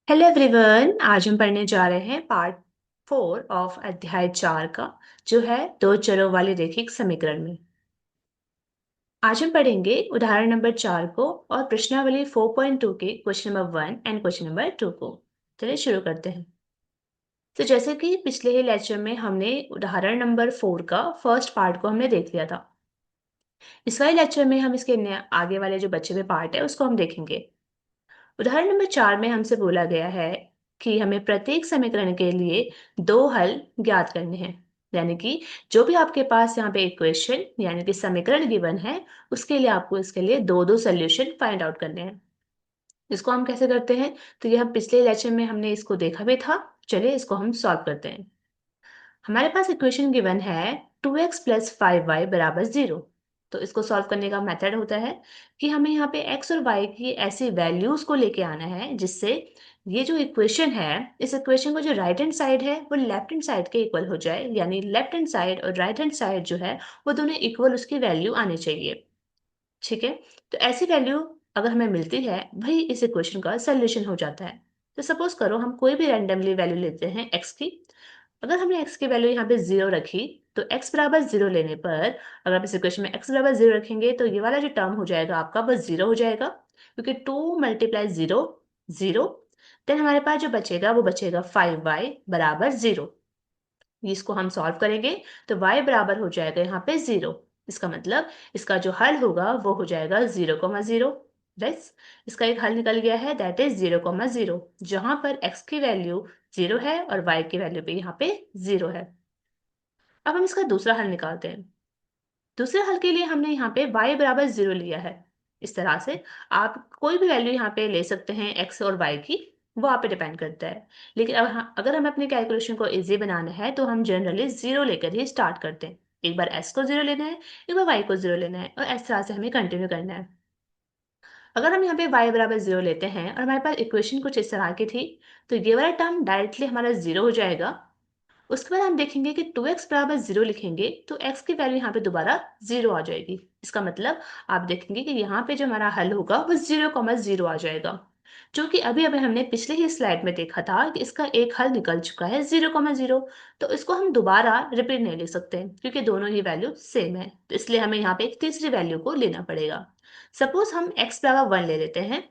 Hello everyone. आज हम पढ़ने जा रहे हैं पार्ट 4 ऑफ अध्याय 4 का, जो है दो चरों वाले रैखिक समीकरण में। आज हम पढ़ेंगे उदाहरण नंबर 4 को और प्रश्नावली 4.2 के question number 1 and question number 2 को। चलिए शुरू करते हैं। तो जैसे कि पिछले ही लेक्चर में हमने उदाहरण नंबर 4 का फर्स्ट पार्ट को हमने देख लिया था। इस वाले लेक्चर में हम इसके आगे वाले जो बचे हुए पार्ट है उसको हम देखेंगे। उदाहरण नंबर 4 में हमसे बोला गया है कि हमें प्रत्येक समीकरण के लिए दो हल ज्ञात करने हैं। यानी कि जो भी आपके पास यहाँ पे इक्वेशन यानी कि समीकरण गिवन है, उसके लिए आपको इसके लिए दो दो सोल्यूशन फाइंड आउट करने हैं। इसको हम कैसे करते हैं? तो ये हम पिछले लेक्चर में हमने इसको देखा भी था। चलिए इसको हम सॉल्व करते हैं। हमारे पास इक्वेशन गिवन है 2x प्लस 5y बराबर 0। तो इसको सॉल्व करने का मेथड होता है कि हमें यहाँ पे x और y की ऐसी वैल्यूज को लेके आना है जिससे ये जो इक्वेशन है, इस इक्वेशन को जो राइट हैंड साइड है वो लेफ्ट हैंड साइड के इक्वल हो जाए। यानी लेफ्ट हैंड साइड और राइट हैंड साइड जो है वो दोनों इक्वल उसकी वैल्यू आनी चाहिए। ठीक है। तो ऐसी वैल्यू अगर हमें मिलती है, वही इस इक्वेशन का सोल्यूशन हो जाता है। तो सपोज करो हम कोई भी रैंडमली वैल्यू लेते हैं x की। अगर हमने x की वैल्यू यहाँ पे 0 रखी, तो x बराबर 0 लेने पर अगर आप इस इक्वेशन में x बराबर 0 रखेंगे तो ये वाला जो टर्म हो जाएगा आपका वो 0 हो जाएगा, क्योंकि 2 मल्टीप्लाई 0 0। देन हमारे पास जो बचेगा वो बचेगा 5y बराबर 0। इसको हम सॉल्व करेंगे तो y बराबर हो जाएगा यहाँ पे 0। इसका मतलब इसका जो हल होगा वो हो जाएगा 0,0। राइट। इसका एक हल निकल गया है, दैट इज 0,0, जहां पर x की वैल्यू 0 है और y की वैल्यू भी यहाँ पे 0 है। अब हम इसका दूसरा हल निकालते हैं। दूसरे हल के लिए हमने यहाँ पे y बराबर 0 लिया है। इस तरह से आप कोई भी वैल्यू यहाँ पे ले सकते हैं x और y की, वो आप पे डिपेंड करता है। लेकिन अब अगर हमें अपनी कैलकुलेशन को इजी बनाना है तो हम जनरली 0 लेकर ही स्टार्ट करते हैं। एक बार x को 0 लेना है, एक बार y को 0 लेना है, और इस तरह से हमें कंटिन्यू करना है। अगर हम यहाँ पे y बराबर 0 लेते हैं और हमारे पास इक्वेशन कुछ इस तरह की थी, तो ये वाला टर्म डायरेक्टली हमारा 0 हो जाएगा। उसके बाद हम देखेंगे कि 2x बराबर 0 लिखेंगे तो x की वैल्यू यहाँ पे दोबारा 0 आ जाएगी। इसका मतलब आप देखेंगे कि यहाँ पे जो हमारा हल होगा वो 0,0 आ जाएगा। जो कि अभी अभी हमने पिछले ही स्लाइड में देखा था कि इसका एक हल निकल चुका है 0,0। तो इसको हम दोबारा रिपीट नहीं लिख सकते क्योंकि दोनों ही वैल्यू सेम है। तो इसलिए हमें यहाँ पे एक तीसरी वैल्यू को लेना पड़ेगा। सपोज हम x बराबर 1 ले लेते हैं।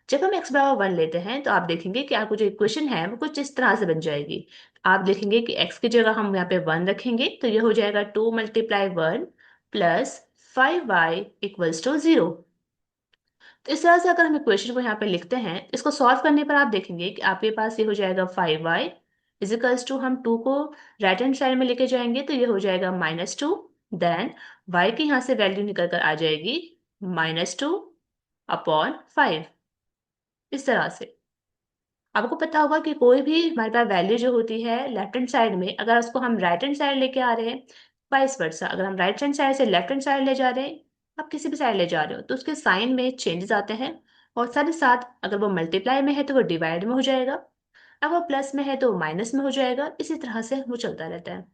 जब हम x बराबर 1 लेते हैं तो आप देखेंगे कि आपको जो इक्वेशन है वो कुछ इस तरह से बन जाएगी। आप देखेंगे कि x की जगह हम यहाँ पे 1 रखेंगे तो ये हो जाएगा 2 multiply 1 plus 5y equals to 0। तो इस तरह से अगर हम इक्वेशन को यहाँ पे लिखते हैं, इसको सॉल्व करने पर आप देखेंगे कि आपके पास ये हो जाएगा 5y इजिकल्स टू, हम 2 को राइट हैंड साइड में लेके जाएंगे तो ये हो जाएगा -2। देन y की यहाँ से वैल्यू निकल कर आ जाएगी -2 अपॉन 5। इस तरह से आपको पता होगा कि कोई भी हमारे पास वैल्यू जो होती है लेफ्ट हैंड साइड में, अगर उसको हम राइट हैंड साइड लेके आ रहे हैं, वाइस वर्सा अगर हम राइट हैंड साइड से लेफ्ट हैंड साइड ले जा रहे हैं, आप किसी भी साइड ले जा रहे हो तो उसके साइन में चेंजेस आते हैं। और साथ ही साथ अगर वो मल्टीप्लाई में है तो वो डिवाइड में हो जाएगा, अगर वो प्लस में है तो माइनस में हो जाएगा। इसी तरह से वो चलता रहता है।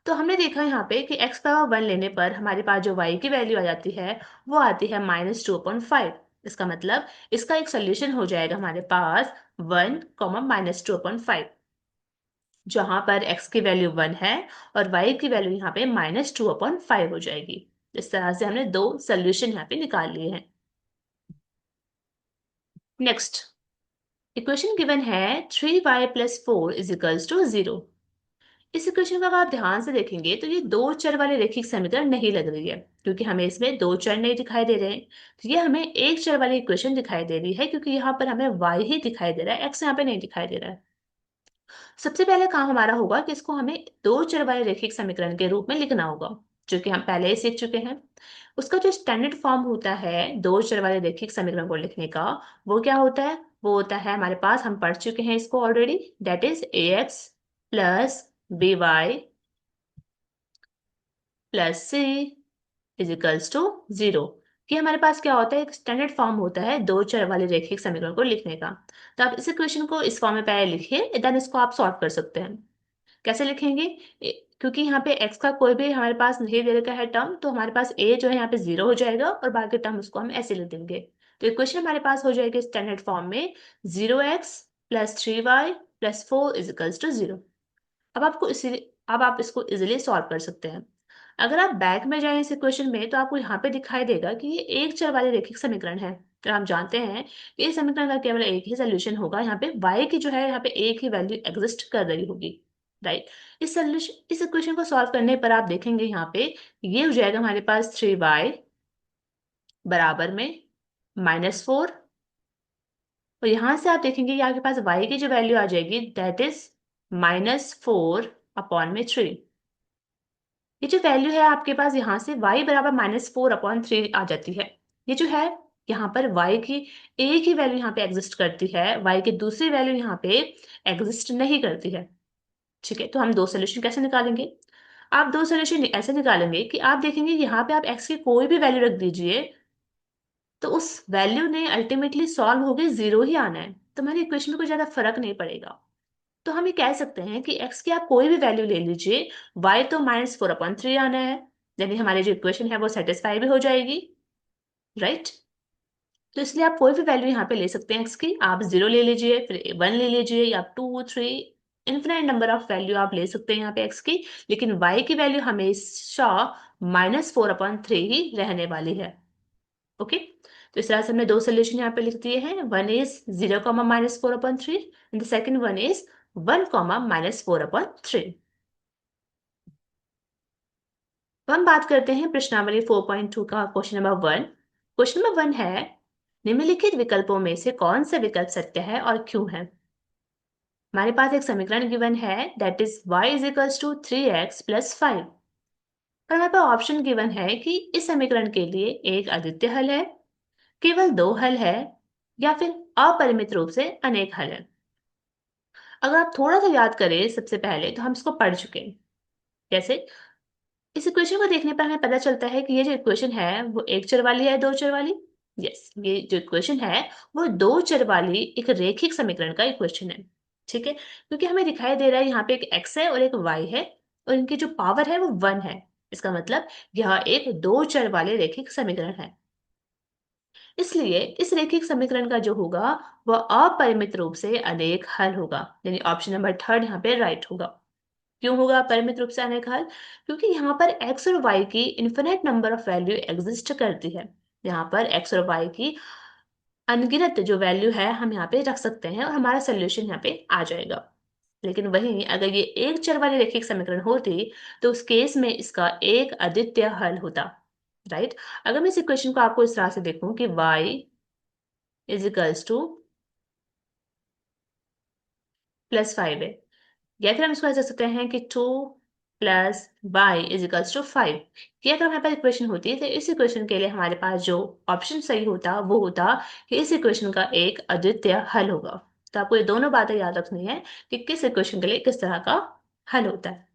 तो हमने देखा यहाँ पे कि x पावर 1 लेने पर हमारे पास जो y की वैल्यू आ जाती है वो आती है -2/5। इसका मतलब इसका एक सोल्यूशन हो जाएगा हमारे पास 1, -2/5, जहां पर x की वैल्यू 1 है और y की वैल्यू यहाँ पे -2/5 हो जाएगी। इस तरह से हमने दो सोल्यूशन यहाँ पे निकाल लिए हैं। नेक्स्ट इक्वेशन गिवन है 3y plus 4 is equals to 0। इस इक्वेशन को अगर आप ध्यान से देखेंगे तो ये दो चर वाले रैखिक समीकरण नहीं लग रही है, क्योंकि हमें इसमें दो चर नहीं दिखाई दे रहे हैं। तो ये हमें एक चर वाली इक्वेशन दिखाई दे रही है, क्योंकि यहाँ पर हमें y ही दिखाई दे रहा है, x यहाँ पे नहीं दिखाई दे रहा है। सबसे पहले काम हमारा होगा कि इसको हमें दो चर वाले रैखिक समीकरण के रूप में लिखना होगा, जो कि हम पहले ही सीख चुके हैं। उसका जो स्टैंडर्ड फॉर्म होता है दो चर वाले रैखिक समीकरण को लिखने का, वो क्या होता है? वो होता है हमारे पास, हम पढ़ चुके हैं इसको already, that is ax plus by plus C equals to 0। कि हमारे पास क्या होता है, एक स्टैंडर्ड फॉर्म होता है दो चर वाले रैखिक समीकरण को लिखने का। तो आप इस इक्वेशन को इस फॉर्म में पहले लिखिए, देन इसको आप सॉल्व कर सकते हैं। कैसे लिखेंगे? क्योंकि यहाँ पे x का कोई भी हमारे पास नहीं दे रखा है टर्म, तो हमारे पास a जो है यहाँ पे 0 हो जाएगा और बाकी टर्म उसको हम ऐसे लिख देंगे। तो इक्वेशन हमारे पास हो जाएगी स्टैंडर्ड फॉर्म में 0x plus 3y plus 4 इजिकल्स to 0। अब आप इसको इजीली सॉल्व कर सकते हैं। अगर आप बैक में जाएं इस इक्वेशन में तो आपको यहाँ पे दिखाई देगा कि ये एक चर वाले रैखिक समीकरण है। तो हम जानते हैं कि इस समीकरण का केवल एक ही सोल्यूशन होगा। यहाँ पे y की जो है यहाँ पे एक ही वैल्यू एग्जिस्ट कर रही होगी, राइट। इस इक्वेशन को सॉल्व करने पर आप देखेंगे यहाँ पे ये हो जाएगा हमारे पास 3y बराबर में -4। और यहाँ से आप देखेंगे कि आपके पास y की जो वैल्यू आ जाएगी दैट इज -4/3। ये जो वैल्यू है आपके पास यहाँ से y बराबर -4/3 आ जाती है। ये जो है यहाँ पर y की एक ही वैल्यू यहाँ पे एग्जिस्ट करती है, y की दूसरी वैल्यू यहाँ पे एग्जिस्ट नहीं करती है। ठीक है, तो हम दो सोल्यूशन कैसे निकालेंगे? आप दो सोल्यूशन ऐसे निकालेंगे कि आप देखेंगे यहाँ पे आप x की कोई भी वैल्यू रख दीजिए तो उस वैल्यू ने अल्टीमेटली सॉल्व होके 0 ही आना है, तो हमारी इक्वेशन में कोई ज्यादा फर्क नहीं पड़ेगा। तो हम ये कह सकते हैं कि x की आप कोई भी वैल्यू ले लीजिए, y तो -4/3 आना है, यानी हमारी जो इक्वेशन है वो सेटिस्फाई भी हो जाएगी, राइट। तो इसलिए आप कोई भी वैल्यू यहाँ पे ले सकते हैं x की। आप 0 ले लीजिए, फिर 1 ले लीजिए, या 2 3 इन्फिनाइट नंबर ऑफ वैल्यू आप ले सकते हैं यहाँ पे x की, लेकिन y की वैल्यू हमेशा -4/3 ही रहने वाली है। ओके, तो इस तरह से हमने दो सोल्यूशन यहाँ पे लिख दिए हैं। One is 0, -4/3 and the second one is 1, -4/3। अब हम बात करते हैं प्रश्नावली 4.2 का क्वेश्चन नंबर 1। क्वेश्चन नंबर 1 है, निम्नलिखित विकल्पों में से कौन सा विकल्प सत्य है और क्यों है? हमारे पास एक समीकरण गिवन है that is y is equals to 3x plus 5। और हमारे पास ऑप्शन गिवन है कि इस समीकरण के लिए एक अद्वितीय हल है, केवल दो हल है, या फिर अपरिमित रूप से अनेक हल है। अगर आप थोड़ा सा याद करें सबसे पहले तो हम इसको पढ़ चुके हैं। जैसे इस इक्वेशन को देखने पर हमें पता चलता है कि ये जो इक्वेशन है वो एक चर वाली है, दो चर वाली। यस, ये जो इक्वेशन है वो दो चर वाली एक रेखिक समीकरण का इक्वेशन है। ठीक है, क्योंकि हमें दिखाई दे रहा है यहाँ पे एक x है और एक y है, और इनकी जो पावर है वो 1 है। इसका मतलब यह एक दो चर वाले रेखिक समीकरण है। इसलिए इस रेखिक समीकरण का जो होगा वह अपरिमित रूप से अनेक हल होगा, यानी ऑप्शन नंबर थर्ड यहाँ पे राइट होगा। क्यों होगा परिमित रूप से अनेक हल? क्योंकि यहाँ पर x और y की infinite number of value exist करती है। यहाँ पर x और y की अनगिनत जो वैल्यू है हम यहाँ पे रख सकते हैं और हमारा सोल्यूशन यहाँ पे आ जाएगा। लेकिन वहीं अगर ये एक चर वाली रेखिक समीकरण होती तो उस केस में इसका एक अद्वितीय हल होता, राइट। अगर मैं इस इक्वेशन को आपको इस तरह से देखूं कि y इज इक्वल्स टू +5 है, या फिर हम इसको ऐसे सकते हैं कि 2 plus y is equals to 5। ये अगर हमारे पास इक्वेशन होती तो इस इक्वेशन के लिए हमारे पास जो ऑप्शन सही होता वो होता कि इस इक्वेशन का एक अद्वितीय हल होगा। तो आपको ये दोनों बातें याद रखनी है कि किस इक्वेशन के लिए किस तरह का हल होता है।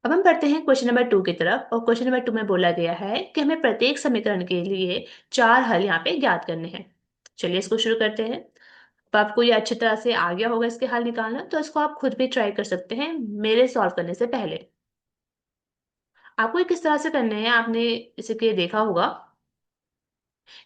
अब हम पढ़ते हैं क्वेश्चन नंबर 2 की तरफ, और क्वेश्चन नंबर 2 में बोला गया है कि हमें प्रत्येक समीकरण के लिए 4 हल यहाँ पे ज्ञात करने हैं। चलिए इसको शुरू करते हैं। तो आपको ये अच्छी तरह से आ गया होगा इसके हल निकालना, तो इसको आप खुद भी ट्राई कर सकते हैं मेरे सॉल्व करने से पहले। आपको ये किस तरह से करने हैं आपने इसे के देखा होगा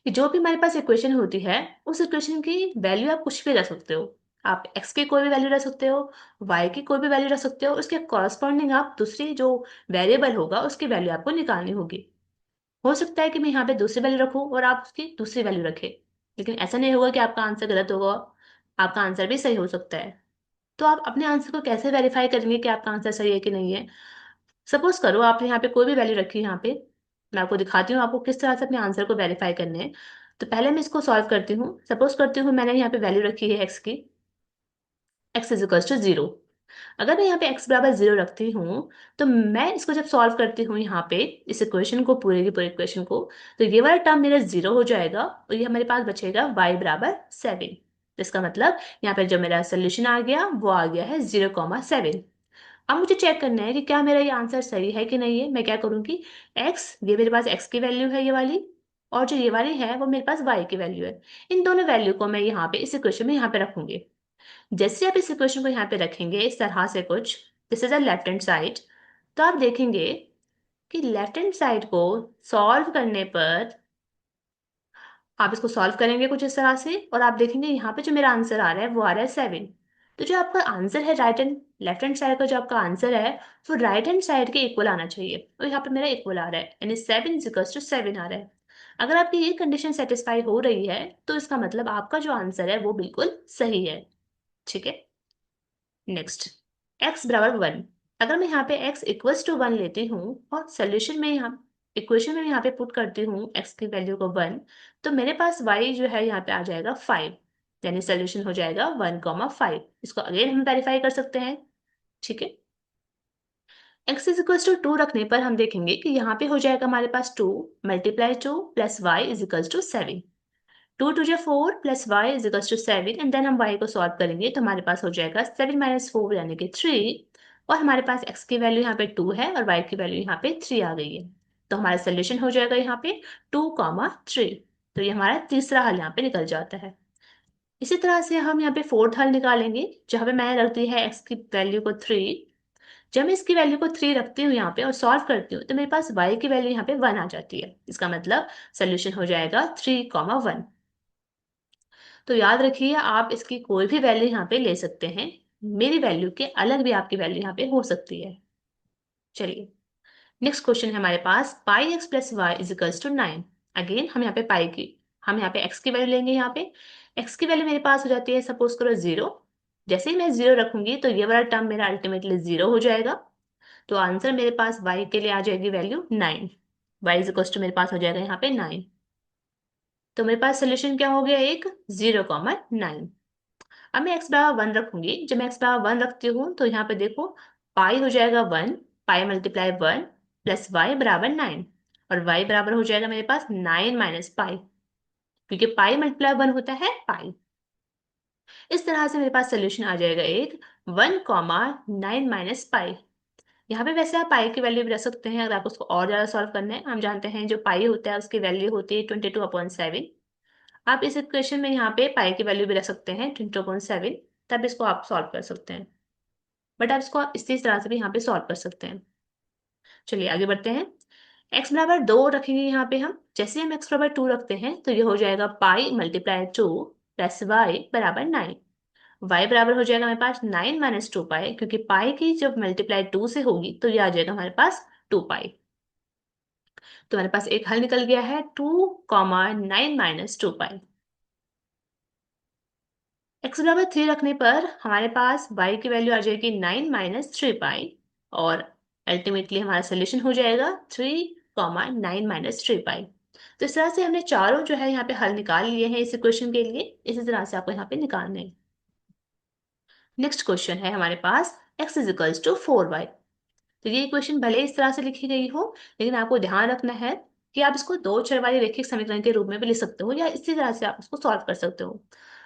कि जो भी हमारे पास इक्वेशन होती है उस इक्वेशन की वैल्यू आप कुछ भी रख सकते हो। आप x की कोई भी वैल्यू रख सकते हो, y की कोई भी वैल्यू रख सकते हो, उसके कॉरस्पॉन्डिंग आप दूसरी जो वेरिएबल होगा उसकी वैल्यू आपको निकालनी होगी। हो सकता है कि मैं यहाँ पे दूसरी वैल्यू रखूँ और आप उसकी दूसरी वैल्यू रखें, लेकिन ऐसा नहीं होगा कि आपका आंसर गलत होगा, आपका आंसर भी सही हो सकता है। तो आप अपने आंसर को कैसे वेरीफाई करेंगे कि आपका आंसर सही है कि नहीं है? सपोज करो आपने यहाँ पे कोई भी वैल्यू रखी है यहाँ पे, मैं आपको दिखाती हूँ आपको किस तरह से अपने आंसर को वेरीफाई करने हैं। तो पहले मैं इसको सॉल्व करती हूँ। सपोज करती हूँ मैंने यहाँ पे वैल्यू रखी है एक्स की, एक्स इज इक्वल टू 0। अगर मैं यहाँ पे x बराबर 0 रखती हूँ तो मैं इसको जब सॉल्व करती हूँ यहाँ पे इस इक्वेशन को, पूरे की पूरे इक्वेशन को, तो ये वाला टर्म मेरा 0 हो जाएगा और ये हमारे पास बचेगा y बराबर 7। इसका मतलब यहाँ पे जो मेरा सोल्यूशन आ गया वो आ गया है 0,7। अब मुझे चेक करना है कि क्या मेरा ये आंसर सही है कि नहीं है। मैं क्या करूंगी, x, ये मेरे पास x की वैल्यू है ये वाली, और जो ये वाली है वो मेरे पास y की वैल्यू है। इन दोनों वैल्यू को मैं यहाँ पे इस इक्वेशन में यहाँ पे रखूंगी। जैसे आप इस इक्वेशन को यहाँ पे रखेंगे इस तरह से कुछ, this is a left hand side, तो आप देखेंगे कि लेफ्ट हैंड साइड को सॉल्व करने पर आप इसको सॉल्व करेंगे कुछ इस तरह से और आप देखेंगे यहाँ पे जो मेरा आंसर आ रहा है वो आ रहा है 7। तो जो आपका आंसर है right hand left hand side का जो आपका आंसर है वो राइट हैंड साइड के इक्वल आना चाहिए, और यहाँ पे मेरा इक्वल आ रहा है यानी 7 = 7 आ रहा है। अगर आपकी ये कंडीशन सेटिस्फाई हो रही है तो इसका मतलब आपका जो आंसर है वो बिल्कुल सही है। ठीक है, नेक्स्ट, x बराबर 1। अगर मैं यहाँ पे x इक्वल्स टू 1 लेती हूँ और सोल्यूशन में यहाँ इक्वेशन में यहाँ पे पुट करती हूँ x की वैल्यू को 1, तो मेरे पास y जो है यहाँ पे आ जाएगा 5, यानी सोल्यूशन हो जाएगा 1,5। इसको अगेन हम वेरीफाई कर सकते हैं। ठीक है, x इज इक्वल्स टू 2 रखने पर हम देखेंगे कि यहाँ पे हो जाएगा हमारे पास 2 multiply 2 plus y is equals to 7। 2 2 4 plus y is equals to 7, and then हम y को सॉल्व करेंगे तो हमारे पास हो जाएगा 7 माइनस 4 यानी कि 3, और हमारे पास x की वैल्यू यहाँ पे 2 है और y की वैल्यू यहाँ पे 3 आ गई है। तो हमारा सोल्यूशन हो जाएगा यहाँ पे 2,3। तो ये हमारा तीसरा हल यहाँ पे निकल जाता है। इसी तरह से हम यहाँ पे फोर्थ हल निकालेंगे जहाँ पे मैंने रख दी है x की वैल्यू को 3। जब मैं इसकी वैल्यू को 3 रखती हूँ यहाँ पे और सॉल्व करती हूँ तो मेरे पास y की वैल्यू यहाँ पे 1 आ जाती है। इसका मतलब सोल्यूशन हो जाएगा 3,1। तो याद रखिए आप इसकी कोई भी वैल्यू यहाँ पे ले सकते हैं, मेरी वैल्यू के अलग भी आपकी वैल्यू यहाँ पे हो सकती है। चलिए, नेक्स्ट क्वेश्चन है हमारे पास pi x plus y is equals to 9। Again हम यहाँ पे एक्स की वैल्यू लेंगे। यहाँ पे एक्स की वैल्यू मेरे पास हो जाती है, सपोज करो 0। जैसे ही मैं 0 रखूंगी तो ये वाला टर्म मेरा अल्टीमेटली 0 हो जाएगा। तो आंसर मेरे पास y के लिए आ जाएगी value 9। y is equals to मेरे पास हो जाएगा यहाँ पे 9। तो मेरे पास सोल्यूशन क्या हो गया, एक 0,9। अब मैं x बराबर 1 रखूंगी। जब मैं x बराबर 1 रखती हूँ तो यहाँ पे देखो पाई हो जाएगा 1, पाई मल्टीप्लाई 1 प्लस वाई बराबर 9, और y बराबर हो जाएगा मेरे पास 9 माइनस पाई, क्योंकि पाई मल्टीप्लाई 1 होता है पाई। इस तरह से मेरे पास सोल्यूशन आ जाएगा एक 1,9 माइनस पाई। यहाँ पे वैसे आप पाई की वैल्यू भी रख सकते हैं अगर आपको उसको और ज़्यादा सॉल्व करना है। हम जानते हैं जो पाई होता है उसकी वैल्यू होती है 22/7। आप इस इक्वेशन में यहाँ पे पाई की वैल्यू भी रख सकते हैं 22/7, तब इसको आप सॉल्व कर सकते हैं। बट आप इसको इसी तरह से भी यहाँ पे सॉल्व कर सकते हैं। चलिए आगे बढ़ते हैं। x बराबर 2 रखेंगे यहाँ पे हम। जैसे हम x बराबर 2 रखते हैं तो ये हो जाएगा पाई मल्टीप्लाई 2 प्लस वाई बराबर 9। y बराबर हो जाएगा हमारे पास 9 माइनस 2 पाई, क्योंकि पाई की जब मल्टीप्लाई 2 से होगी तो ये आ जाएगा हमारे पास 2 पाई। तो हमारे पास एक हल निकल गया है 2,9 माइनस 2 पाई। x बराबर 3 रखने पर हमारे पास y की वैल्यू आ जाएगी 9 माइनस 3 पाई, और अल्टीमेटली हमारा सोल्यूशन हो जाएगा 3,9 माइनस 3 पाई। तो इस तरह से हमने चारों जो है यहाँ पे हल निकाल लिए हैं इस इक्वेशन के लिए। इसी तरह से आपको यहाँ पे निकालने हैं। नेक्स्ट क्वेश्चन है हमारे पास x is equals to 4y। तो ये इक्वेशन भले इस तरह से लिखी गई हो, लेकिन आपको ध्यान रखना है कि आप इसको दो चर वाले रैखिक समीकरण के रूप में भी लिख सकते हो, या इसी तरह से आप इसको सॉल्व कर सकते हो।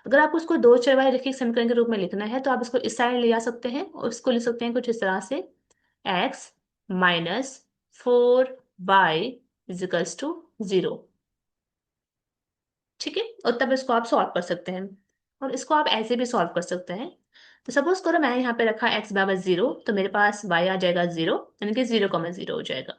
अगर आपको इसको दो चर वाले रैखिक समीकरण के रूप में लिखना है तो आप इसको इस साइड ले जा सकते हैं और इसको लिख सकते हैं कुछ इस तरह से x minus 4y is equals to 0। ठीक है, और तब इसको आप सॉल्व कर सकते हैं, और इसको आप ऐसे भी सॉल्व कर सकते हैं। तो सपोज करो मैंने यहाँ पे रखा x बराबर 0, तो मेरे पास y आ जाएगा 0, यानी कि 0,0 हो जाएगा।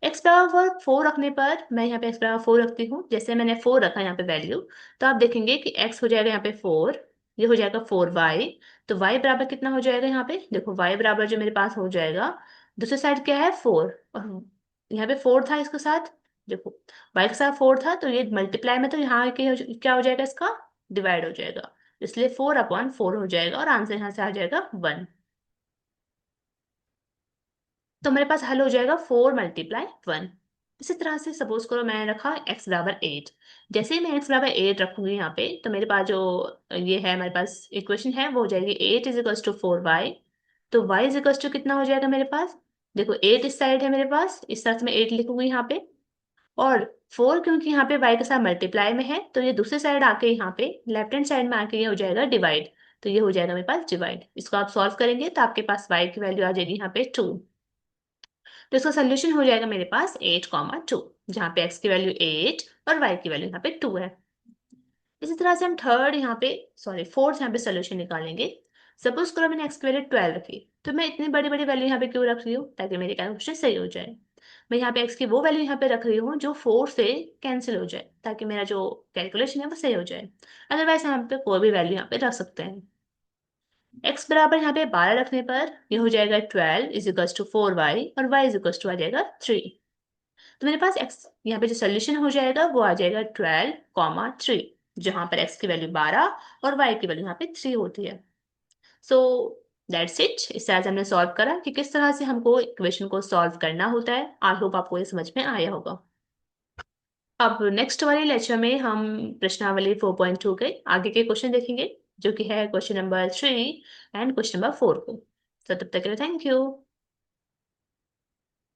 x बराबर 4 रखने पर मैं यहाँ पे x बराबर 4 रखती हूँ। जैसे मैंने 4 रखा यहाँ पे वैल्यू, तो आप देखेंगे कि x हो जाएगा यहाँ पे 4, ये हो जाएगा 4y। तो y बराबर कितना हो जाएगा यहाँ पे, देखो y बराबर जो मेरे पास हो जाएगा, दूसरी साइड क्या है 4, और यहाँ पे 4 था इसके साथ, देखो y के साथ 4 था तो ये मल्टीप्लाई में, तो यहाँ के क्या हो जाएगा, इसका डिवाइड हो जाएगा, इसलिए 4/4 हो जाएगा और आंसर यहाँ से आ जाएगा 1। तो मेरे पास हल हो जाएगा 4 मल्टीप्लाई 1। इसी तरह से सपोज करो मैंने रखा x बराबर 8। जैसे ही मैं x बराबर 8 रखूंगी यहाँ पे तो मेरे पास जो ये है हमारे पास इक्वेशन है वो हो जाएगी 8 इज इक्वल्स टू 4y। तो y इज इक्वल्स टू कितना हो जाएगा मेरे पास, देखो 8 इस साइड है मेरे पास, इस तरह से मैं 8 लिखूंगी यहाँ पे, और 4 क्योंकि यहाँ पे y के साथ मल्टीप्लाई में है तो ये दूसरी साइड आके यहाँ पे लेफ्ट हैंड साइड में आके ये हो जाएगा डिवाइड। तो ये हो जाएगा मेरे पास डिवाइड। इसको आप सॉल्व करेंगे तो आपके पास y की वैल्यू आ जाएगी यहाँ पे 2। तो इसका सोल्यूशन हो जाएगा मेरे पास 8,2, जहाँ पे x की वैल्यू 8 और y की वैल्यू यहाँ पे 2 है। इसी तरह से हम फोर्थ यहाँ पे सोल्यूशन निकालेंगे। सपोज करो मैंने x की वैल्यू 12 रखी, तो मैं इतनी बड़ी बड़ी वैल्यू यहाँ पे क्यों रख रही हूँ, ताकि मेरी कैलकुलेशन सही हो जाए। मैं यहाँ पे एक्स की वो वैल्यू यहाँ पे रख रही हूँ जो 4 से कैंसिल हो जाए, ताकि मेरा जो कैलकुलेशन है वो सही हो जाए। अदरवाइज हम यहाँ पे कोई भी वैल्यू यहाँ पे रख सकते हैं। एक्स बराबर यहाँ पे 12 रखने पर ये हो जाएगा 12 इज इक्वल्स टू 4y, और y इज इक्वल्स टू आ जाएगा 3। तो मेरे पास x यहाँ पे जो सोल्यूशन हो जाएगा वो आ जाएगा 12, 3, जहां पर x की वैल्यू 12 और y की वैल्यू यहाँ पे 3 होती है। So that's it. इस तरह से हमने सॉल्व करा कि किस तरह से हमको इक्वेशन को सॉल्व करना होता है। आई होप आपको ये समझ में आया होगा। अब नेक्स्ट वाले लेक्चर में हम प्रश्नावली 4.2 के आगे के क्वेश्चन देखेंगे, जो कि है question number 3 and question number 4 को। तो तब तक के लिए थैंक यू।